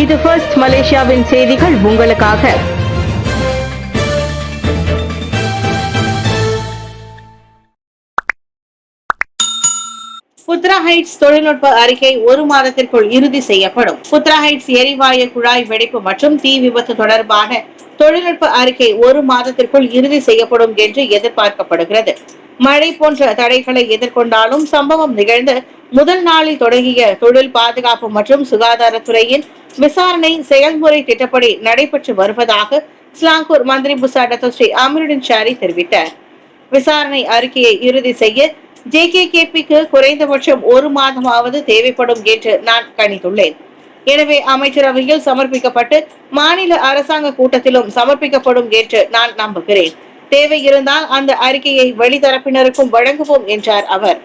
இது ஃபர்ஸ்ட் மலேசியாவின் செய்திகள் உங்களுக்காக. புத்ரா ஹைட்ஸ் தொழில்நுட்ப அறிக்கை ஒரு மாதத்திற்குள் இறுதி செய்யப்படும். புத்ரா ஹைட்ஸ் எரிவாயு குழாய் வெடிப்பு மற்றும் தீ விபத்து தொடர்பான தொழில்நுட்ப அறிக்கை ஒரு மாதத்திற்குள் இறுதி செய்யப்படும் என்று எதிர்பார்க்கப்படுகிறது. மழை போன்ற தடைகளை எதிர்கொண்டாலும் சம்பவம் நிகழ்ந்த முதல் நாளில் தொடங்கிய தொழில் பாதுகாப்பு மற்றும் சுகாதாரத்துறையின் விசாரணை செயல்முறை திட்டப்படி நடைபெற்று வருவதாக ஸ்லாங்கூர் மந்திரி புசா டத்தோ ஸ்ரீ அமீருddin ஷாரி தெரிவித்தார். விசாரணை அறிக்கையை இறுதி செய்ய JKKPக்கு குறைந்தபட்சம் ஒரு மாதமாவது தேவைப்படும் என்று நான் கணித்துள்ளேன். எனவே அமைச்சரவையில் சமர்ப்பிக்கப்பட்டு மாநில அரசாங்க கூட்டத்திலும் சமர்ப்பிக்கப்படும் என்று நான் நம்புகிறேன். தேவை இருந்தால் அந்த அறிக்கையை வெளித்தரப்பினருக்கும் வழங்குவோம் என்றார் அவர்.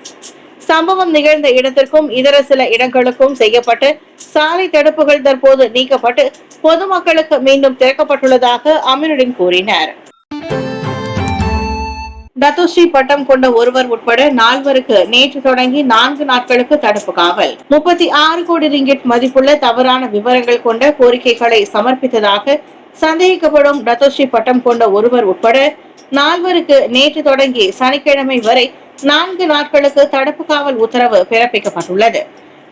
சம்பவம் நிகழ்ந்த இடத்திற்கும் இதர சில இடங்களுக்கும் செய்யப்பட்ட சாலை தடுப்புகள் தற்போது நீக்கப்பட்டு பொதுமக்களுக்கு மீண்டும் திறக்கப்பட்டுள்ளதாக அமீருddin கூறினார். டத்தோ ஸ்ரீ பட்டம் கொண்ட ஒருவர் உட்பட 4 நேற்று தொடங்கி 4 நாட்களுக்கு தடுப்பு காவல். 36 கோடி ரிங்கிட் மதிப்புள்ள தவறான விவரங்கள் கொண்ட கோரிக்கைகளை சமர்ப்பித்ததாக சந்தேகிக்கப்படும் டத்தோ ஸ்ரீ பட்டம் கொண்ட ஒருவர் உட்பட 4 நேற்று தொடங்கி சனிக்கிழமை வரை 4 நாட்களுக்கு தடுப்பு காவல் உத்தரவு பிறப்பிக்கப்பட்டுள்ளது.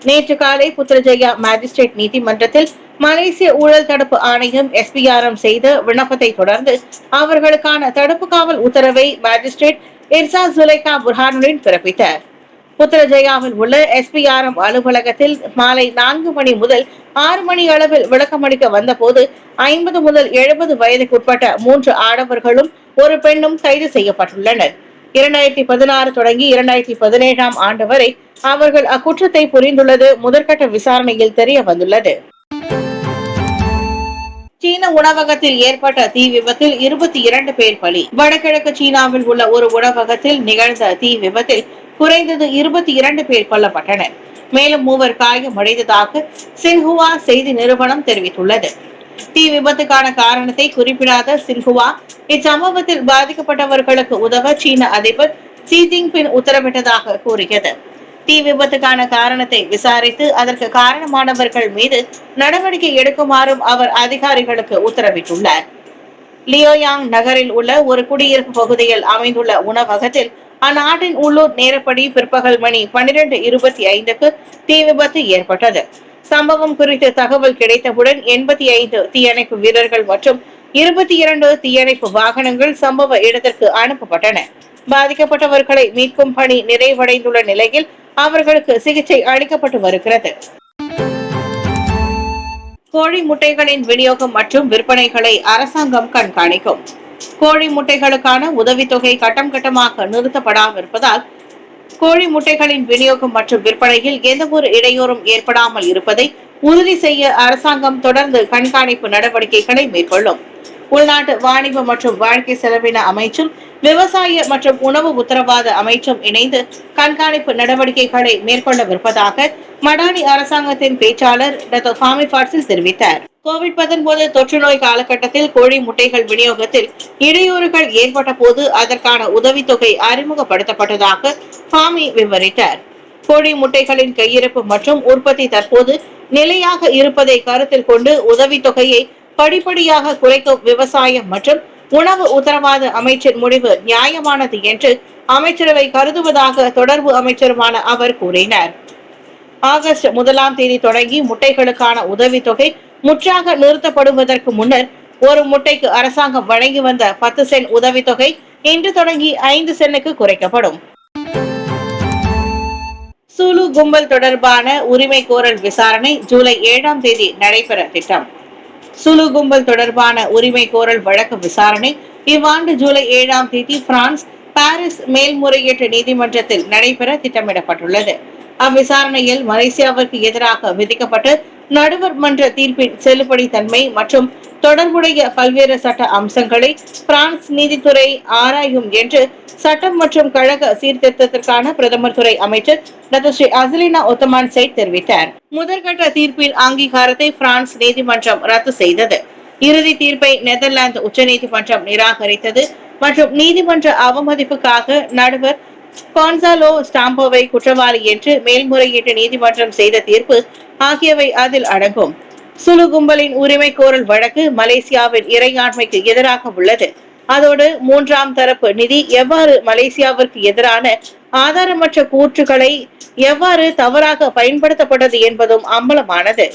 நேற்று காலை புத்ரஜயா மேஜிஸ்ட்ரேட் நீதிமன்றத்தில் மலேசிய ஊழல் தடுப்பு ஆணையம் SPRM செய்த விண்ணப்பத்தை தொடர்ந்து அவர்களுக்கான தடுப்பு காவல் உத்தரவை மேஜிஸ்ட்ரேட் இர்சா ஜுலைகா புர்ஹானுddin பிறப்பித்தார். புத்ரஜயாவில் உள்ள SPRM அலுவலகத்தில் மாலை 4 மணி முதல் 6 மணி அளவில் விளக்கமளிக்க வந்தபோது 50 முதல் 70 வயதுக்குட்பட்ட 3 ஆடவர்களும் ஒரு பெண்ணும் கைது செய்யப்பட்டுள்ளனர். 2016 தொடங்கி 2017 ஆண்டு வரை அவர்கள் அக்குற்றத்தை புரிந்துள்ளது முதற்கட்ட விசாரணையில் தெரிய வந்துள்ளது. சீன உணவகத்தில் ஏற்பட்ட தீ விபத்தில் 22 பேர் பலி. வடகிழக்கு சீனாவில் உள்ள ஒரு உணவகத்தில் நிகழ்ந்த தீ விபத்தில் குறைந்தது 22 பேர் கொல்லப்பட்டனர். மேலும் 3 காயமடைந்ததாக சின்ஹுவா செய்தி நிறுவனம் தெரிவித்துள்ளது. தீ விபத்துக்கான காரணத்தை குறிப்பிடாத சின்ஹுவா இச்சம்பவத்தில் பாதிக்கப்பட்டவர்களுக்கு உதவ சீன அதிபர் ஷி ஜின்பிங் உத்தரவிட்டதாக கூறியது. தீ விபத்துக்கான காரணத்தை விசாரித்து அதற்கு காரணமானவர்கள் மீது நடவடிக்கை எடுக்குமாறும் அவர் அதிகாரிகளுக்கு உத்தரவிட்டுள்ளார். லியோயாங் நகரில் உள்ள ஒரு குடியிருப்பு பகுதியில் அமைந்துள்ள உணவகத்தில் அந்நாட்டின் உள்ளூர் நேரப்படி பிற்பகல் மணி 12:25க்கு தீ விபத்து ஏற்பட்டது. சம்பவம் குறித்து தகவல் கிடைத்தவுடன் 85 தீயணைப்பு வீரர்கள் மற்றும் 22 தீயணைப்பு வாகனங்கள் சம்பவ இடத்திற்கு அனுப்பப்பட்டன. பாதிக்கப்பட்டவர்களை மீட்கும் பணி நிறைவடைந்துள்ள நிலையில் அவர்களுக்கு சிகிச்சை அளிக்கப்பட்டு வருகிறது. கோழி முட்டைகளின் விநியோகம் மற்றும் விற்பனைகளை அரசாங்கம் கண்காணிக்கும். கோழி முட்டைகளுக்கான உதவித்தொகை கட்டம் கட்டமாக நிறுத்தப்படாமிருப்பதால் கோழி முட்டைகளின் விநியோகம் மற்றும் விற்பனையில் எந்த ஒரு இடையூறும் ஏற்படாமல் இருப்பதை உறுதி செய்ய அரசாங்கம் தொடர்ந்து கண்காணிப்பு நடவடிக்கைகளை மேற்கொள்ளும். உள்நாட்டு வாணிப மற்றும் வாழ்க்கை செலவின அமைச்சும் விவசாய மற்றும் உணவு உத்தரவாத அமைச்சும் இணைந்து கண்காணிப்பு நடவடிக்கைகளை மேற்கொள்ளவிருப்பதாக மடானி அரசாங்கத்தின் பேச்சாளர் டத்தோ ஃபாமி ஃபாட்சில் தெரிவித்தார். COVID-19 தொற்று நோய் காலகட்டத்தில் கோழி முட்டைகள் விநியோகத்தில் இடையூறுகள் ஏற்பட்ட போது அதற்கான உதவித்தொகை அறிமுகப்படுத்தப்பட்டதாக ஃபாமி விவரித்தார். கோழி முட்டைகளின் கையிருப்பு மற்றும் உற்பத்தி தற்போது நிலையாக இருப்பதை கருத்தில் கொண்டு உதவித்தொகையை படிப்படியாக குறைக்கும் விவசாயம் மற்றும் உணவு உத்தரவாத அமைச்சின் முடிவு நியாயமானது என்று அமைச்சரவை கருதுவதாக தொடர்பு அமைச்சருமான அவர் கூறினார். ஆகஸ்ட் 1ஆம் தேதி தொடங்கி முட்டைகளுக்கான உதவித்தொகை முற்றாக நிறுத்தப்படுவதற்கு முன்னர் ஒரு முட்டைக்கு அரசாங்கம் வழங்கி வந்த 10 சென்ட் உதவித்தொகை இன்று தொடங்கி 5 சென்ட்டுக்கு குறைக்கப்படும். சுலு கும்பல் தொடர்பான உரிமை கோரல் விசாரணை ஜூலை 7ஆம் தேதி நடைபெற திட்டம். சுலு கும்பல் தொடர்பான உரிமை கோரல் வழக்கு விசாரணை இவ்வாண்டு ஜூலை 7ஆம் தேதி பிரான்ஸ் பாரிஸ் மேல்முறையீட்டு நீதிமன்றத்தில் நடைபெற திட்டமிடப்பட்டுள்ளது. அவ்விசாரணையில் மலேசியாவிற்கு எதிராக விதிக்கப்பட்ட நடுவர் மன்ற தீர்ப்பின் செல்லுபடி தன்மை மற்றும் தொடர்புடைய பல்வேறு சட்ட அம்சங்களை பிரான்ஸ் நீதித்துறை ஆராயும் என்று சட்டம் மற்றும் கழக சீர்திருத்தத்திற்கான பிரதமர் துறை அமைச்சர் Dato Sri Azalina Ottoman side தெரிவித்தார். முதற்கட்ட தீர்ப்பின் அங்கீகாரத்தை பிரான்ஸ் நீதிமன்றம் ரத்து செய்தது. இறுதி தீர்ப்பை நெதர்லாந்து உச்சநீதிமன்றம் நிராகரித்தது மற்றும் நீதிமன்ற அவமதிப்புக்காக நடுவர் கான்சாலோ ஸ்டாம்போவை குற்றவாளி என்று மேல்முறையீட்டு நீதிமன்றம் செய்த தீர்ப்பு ஆகியவை அதில் அடங்கும். சுலு கும்பலின் உரிமை கோரல் வழக்கு மலேசியாவின் இறையாண்மைக்கு எதிராக உள்ளது. அதோடு மூன்றாம் தரப்பு நிதி எவ்வாறு மலேசியாவிற்கு எதிரான ஆதாரமற்ற கூற்றுக்களை எவ்வாறு தவறாக பயன்படுத்தப்பட்டது என்பதும் அம்பலமானது.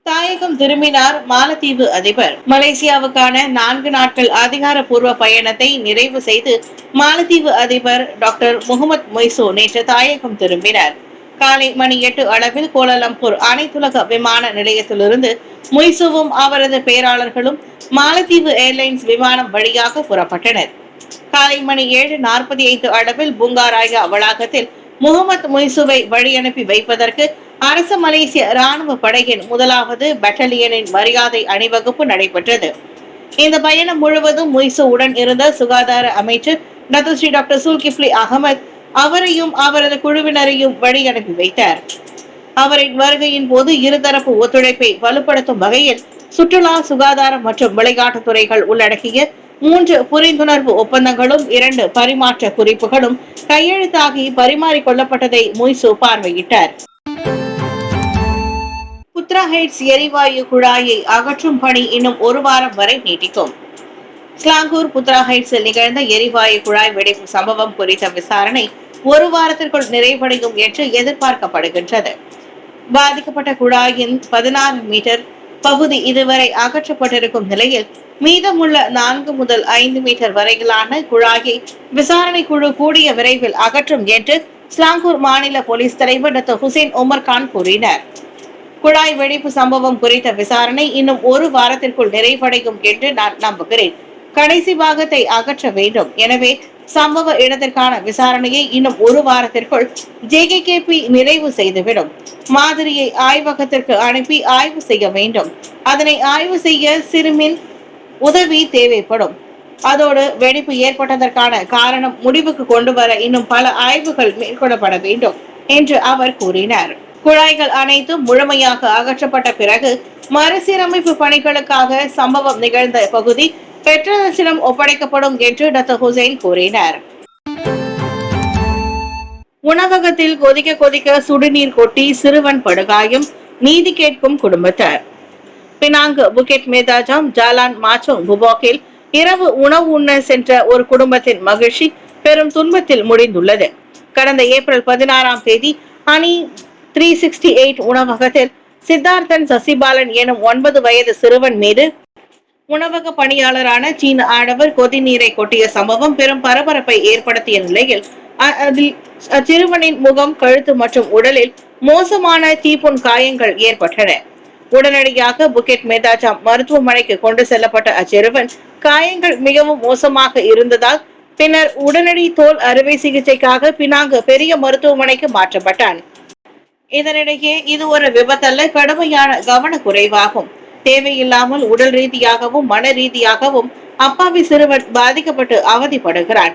தாயகம் திரும்பினார் மாலத்தீவு அதிபர். மலேசியாவுக்கான 4 நாட்கள் அதிகாரப்பூர்வ பயணத்தை நிறைவு செய்து மாலத்தீவு அதிபர் டாக்டர் முகமது மொய்சு நேற்று தாயகம் திரும்பினார். காலை மணி 8 அளவில் கோலாலம்பூர் அனைத்துலக விமான நிலையத்திலிருந்து மொய்சுவும் அவரது பேராளர்களும் மாலத்தீவு ஏர்லைன்ஸ் விமானம் வழியாக புறப்பட்டனர். காலை மணி 7:45 அளவில் புங்காராயா வளாகத்தில் முகமது மொய்சுவை வழி அனுப்பி வைப்பதற்கு அரசு மலேசிய ராணுவ படையின் 1வது பட்டாலியனின் மரியாதை அணிவகுப்பு நடைபெற்றது. இந்த பயணம் முழுவதும் மொய்சு உடன் இருந்த சுகாதார அமைச்சர் டாக்டர் சுல்கிப்லி அகமது அவரையும் அவரது குழுவினரையும் வழி அனுப்பி வைத்தார். அவரின் வருகையின் போது இருதரப்பு ஒத்துழைப்பை வலுப்படுத்தும் வகையில் சுற்றுலா, சுகாதாரம் மற்றும் விளையாட்டுத் துறைகள் உள்ளடக்கிய 3 புரிந்துணர்வு ஒப்பந்தங்களும் 2 பரிமாற்ற குறிப்புகளும் கையெழுத்தாகி பரிமாறிக்கொள்ளப்பட்டதை மொய்சு பார்வையிட்டார். புத்ரா ஹைட்ஸ் எரிவாயு குழாயை அகற்றும் பணி இன்னும் 1 வாரம் வரை நீட்டிக்கும். ஸ்லாங்கூர் புத்ரா ஹைட்ஸில் நிகழ்ந்த எரிவாயு குழாய் வெடிப்பு சம்பவம் குறித்த விசாரணை 1 வாரத்திற்குள் நிறைவடையும் என்று எதிர்பார்க்கப்படுகின்றது. பாதிக்கப்பட்ட குழாயின் 16 மீட்டர் பகுதி இதுவரை அகற்றப்பட்டிருக்கும் நிலையில் மீதமுள்ள 4 முதல் 5 மீட்டர் வரையிலான குழாயை விசாரணை குழு கூடிய விரைவில் அகற்றும் என்று ஸ்லாங்கூர் மாநில போலீஸ் தலைவர் டாக்டர் ஹுசேன் உமர் கான் கூறினார். குழாய் வெடிப்பு சம்பவம் குறித்த விசாரணை இன்னும் 1 வாரத்திற்குள் நிறைவடையும் என்று நான் நம்புகிறேன். கடைசி பாகத்தை அகற்ற வேண்டும். எனவே சம்பவ இடத்திற்கான விசாரணையை இன்னும் 1 வாரத்திற்குள் JKKP நிறைவு செய்துவிடும். மாதிரியை ஆய்வகத்திற்கு அனுப்பி ஆய்வு செய்ய வேண்டும். அதனை ஆய்வு செய்ய சிறுமின் உதவி தேவைப்படும். அதோடு வெடிப்பு ஏற்பட்டதற்கான காரணம் முடிவுக்கு கொண்டு வர இன்னும் பல ஆய்வுகள் மேற்கொள்ளப்பட வேண்டும் என்று அவர் கூறினார். குழாய்கள் அனைத்தும் முழுமையாக அகற்றப்பட்ட பிறகு மறுசீரமைப்பு பணிகளுக்காக சம்பவம் நிகழ்ந்த பகுதி பெட்ரோலஸிடம் ஒப்படைக்கப்படும் என்று டாக்டர் ஹுசைன் கூறினார். உணவகத்தில் கொதிக்க கொதிக்க சுடுநீர் கொட்டி சிறுவன் படுகாயம், நீதி கேட்கும் குடும்பத்தார். பினாங்கு புக்கெட் மேதாஜாம் ஜாலான் மாச்சோங் புபாக்கில் இரவு உணவு உண்ண சென்ற ஒரு குடும்பத்தின் மகிழ்ச்சி பெரும் துன்பத்தில் முடிந்துள்ளது. கடந்த ஏப்ரல் 16ஆம் தேதி அணி 368 உணவகத்தில் சித்தார்த்தன் சசிபாலன் எனும் 9 வயது சிறுவன் மீது உணவக பணியாளரான சீன ஆடவர் கொதிநீரை கொட்டிய சம்பவம் பெரும் பரபரப்பை ஏற்படுத்திய நிலையில் அதில் அச்சிறுவனின் முகம், கழுத்து மற்றும் உடலில் மோசமான தீப்புண் காயங்கள் ஏற்பட்டன. உடனடியாக புக்கெட் மேதாஜாம் மருத்துவமனைக்கு கொண்டு செல்லப்பட்ட அச்சிறுவன் காயங்கள் மிகவும் மோசமாக இருந்ததால் பின்னர் உடனடி தோல் அறுவை சிகிச்சைக்காக பினாங்கு பெரிய மருத்துவமனைக்கு மாற்றப்பட்டான். இதனிடையே இது ஒரு விபத்தல்ல, கடுமையான கவனக்குறைவாகும். தேவையில்லாமல் உடல் ரீதியாகவும் மன ரீதியாகவும் அப்பாவி சிறுவன் பாதிக்கப்பட்டு அவதிப்படுகிறான்.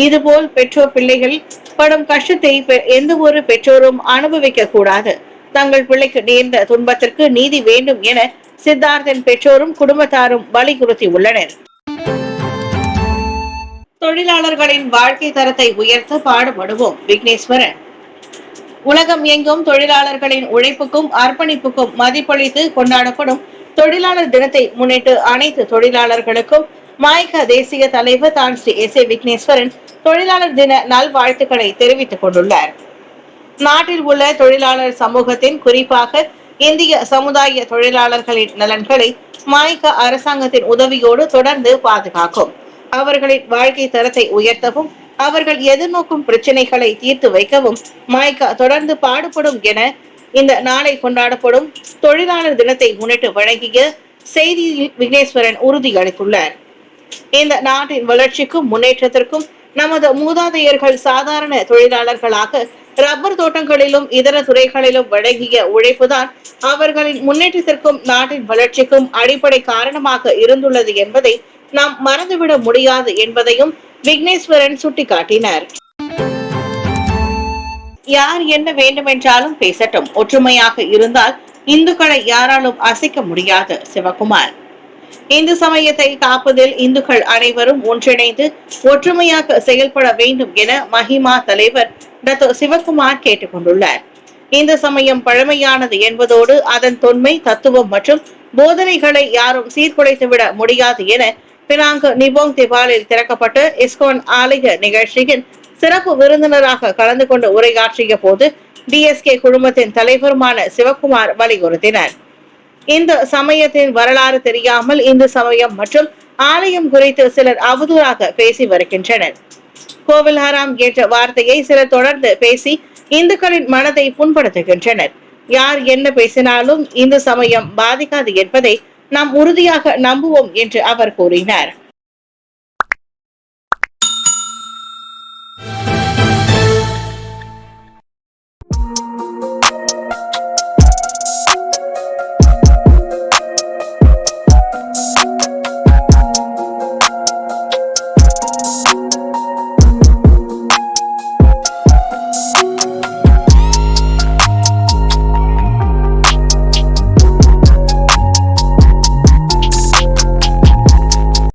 இதுபோல் பெற்றோர் பிள்ளைகள் படும் கஷ்டத்தை எந்த ஒரு பெற்றோரும் அனுபவிக்க கூடாது. தங்கள் பிள்ளைக்கு நேர்ந்த துன்பத்திற்கு நீதி வேண்டும் என சித்தார்த்தன் பெற்றோரும் குடும்பத்தாரும் வலியுறுத்தி உள்ளனர். தொழிலாளர்களின் வாழ்க்கை தரத்தை உயர்த்த பாடுபடுவோம். விக்னேஸ்வரன். உலகம் எங்கும் தொழிலாளர்களின் உழைப்புக்கும் அர்ப்பணிப்புக்கும் மதிப்பளித்து கொண்டாடப்படும் தொழிலாளர் தினத்தை முன்னிட்டு அனைத்து தொழிலாளர்களுக்கும் மாய்கா தேசிய தலைவர் தான் ஸ்ரீ SA விக்னேஸ்வரன் தொழிலாளர் தின நல்வாழ்த்துக்களை தெரிவித்துக் கொண்டுள்ளார். நாட்டில் உள்ள தொழிலாளர் சமூகத்தின், குறிப்பாக இந்திய சமுதாய தொழிலாளர்களின் நலன்களை மாய்கா அரசாங்கத்தின் உதவியோடு தொடர்ந்து பாதுகாக்கும். அவர்களின் வாழ்க்கை தரத்தை உயர்த்தவும் அவர்கள் எதிர்நோக்கும் பிரச்சனைகளை தீர்த்து வைக்கவும் மாய்கா தொடர்ந்து பாடுபடும் என இந்த நாளை கொண்டாடப்படும் தொழிலாளர் தினத்தை முன்னிட்டு வழங்கிய செய்தியில் விக்னேஸ்வரன் உறுதியளித்துள்ளார். இந்த நாட்டின் வளர்ச்சிக்கும் முன்னேற்றத்திற்கும் நமது மூதாதையர்கள் சாதாரண தொழிலாளர்களாக ரப்பர் தோட்டங்களிலும் இதர துறைகளிலும் வழங்கிய உழைப்புதான் அவர்களின் முன்னேற்றத்திற்கும் நாட்டின் வளர்ச்சிக்கும் அடிப்படை காரணமாக இருந்துள்ளது என்பதை நாம் மறந்துவிட முடியாது என்பதையும் விக்னேஸ்வரன் சுட்டிக்காட்டினார். யார் என்ன வேண்டுமென்றாலும் பேசட்டும், ஒற்றுமையாக இருந்தால் இந்துக்களை யாராலும் அசைக்க முடியாது. சிவகுமார். இந்து சமயத்தை காப்பதில் இந்துக்கள் அனைவரும் ஒன்றிணைந்து ஒற்றுமையாக செயல்பட வேண்டும் என மஹிமா தலைவர் டாக்டர் சிவகுமார் கேட்டுக் கொண்டுள்ளார். இந்து சமயம் பழமையானது என்பதோடு அதன் தொன்மை, தத்துவம் மற்றும் போதனைகளை யாரும் சீர்குலைத்துவிட முடியாது என பினாங்கு நிபோங் திபாலில் திறக்கப்பட்ட இஸ்கான் ஆலய நிகழ்ச்சியில் சிறப்பு விருந்தினராக கலந்து கொண்டு உரையாற்றிய போது டிஎஸ்கே குழுமத்தின் தலைவருமான சிவகுமார் வலியுறுத்தினர். இந்த சமயத்தின் வரலாறு தெரியாமல் இந்து சமயம் மற்றும் ஆலயம் குறித்து சிலர் அவதூறாக பேசி வருகின்றனர். கோவில் ஹராம் என்ற வார்த்தையை சிலர் தொடர்ந்து பேசி இந்துக்களின் மனதை புண்படுத்துகின்றனர். யார் என்ன பேசினாலும் இந்து சமயம் பாதிக்காது என்பதை நாம் உறுதியாக நம்புவோம் என்று அவர் கூறினார்.